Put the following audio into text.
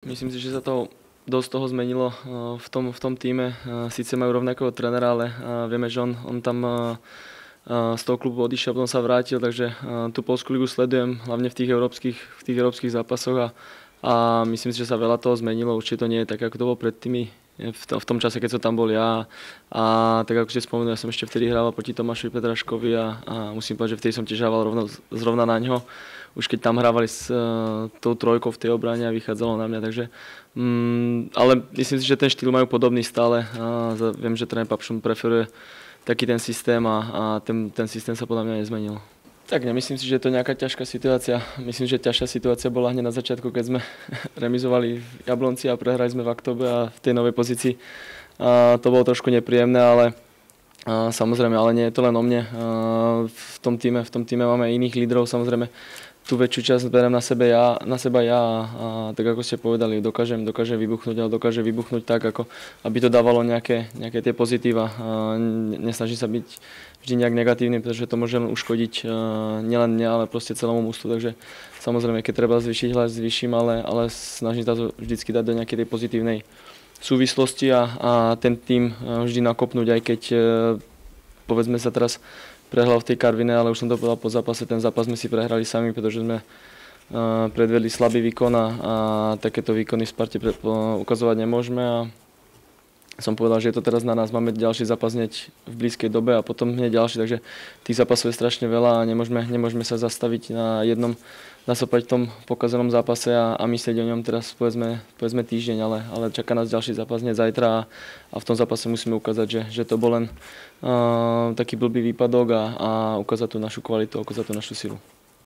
Myslím si, že sa to dosť toho zmenilo v tom týme. Síce majú rovnakého trénera, ale vieme, že on tam z toho klubu odišiel, potom sa vrátil, takže tú poľskú ligu sledujem hlavne v tých európskych zápasoch a myslím si, že sa veľa toho zmenilo. Určite to nie je tak, ako to bolo pred tými v tom čase, keď som tam bol ja. A tak ako ste spomenuli, ja som ešte vtedy hrával proti Tomášovi Petraškovi a musím povedať, že vtedy som tiež hrával zrovna na ňo. Už keď tam hrávali s tou trojkou v tej obrane a vychádzalo na mňa, takže ale myslím si, že ten štýl majú podobný stále. Viem, že tréner Papšun preferuje taký ten systém a ten systém sa podľa mňa nezmenil. Tak nemyslím si, že je to nejaká ťažká situácia. Myslím, že ťažšia situácia bola hneď na začiatku, keď sme remizovali v Jablonci a prehrali sme v Aktobe a v tej novej pozícii. To bolo trošku nepríjemné, ale samozrejme, ale nie je to len o mne. V tom týme máme iných lídrov, samozrejme tú väčšiu časť beriem na seba ja a tak ako ste povedali, dokážem vybuchnúť, ale dokáže vybuchnúť tak, ako aby to dávalo nejaké tie pozitíva. Nesnažím sa byť vždy nejak negatívny, pretože to môže uškodiť nielen mne, ale proste celému mužstvu. Takže samozrejme, keď treba zvýšiť hlas, zvýšim, ale snažím sa to vždycky dať do nejakej tej pozitívnej súvislosti a ten tým vždy nakopnúť, aj keď povedzme sa teraz prehral v tej Karvine, ale už som to povedal po zápase, ten zápas sme si prehrali sami, pretože sme predvedli slabý výkon a takéto výkony v Sparte ukazovať nemôžeme a som povedal, že je to teraz na nás, máme ďalší zápas hneď v blízkej dobe a potom hneď ďalší, takže tých zápasov je strašne veľa a nemôžeme sa zastaviť na jednom, dá sa povedať, v tom pokazanom zápase a myslieť o ňom teraz povedzme týždeň, ale čaká nás ďalší zápas hneď zajtra a v tom zápase musíme ukázať, že to bol len taký blbý výpadok a ukázať tú našu kvalitu, ukázať tú našu silu.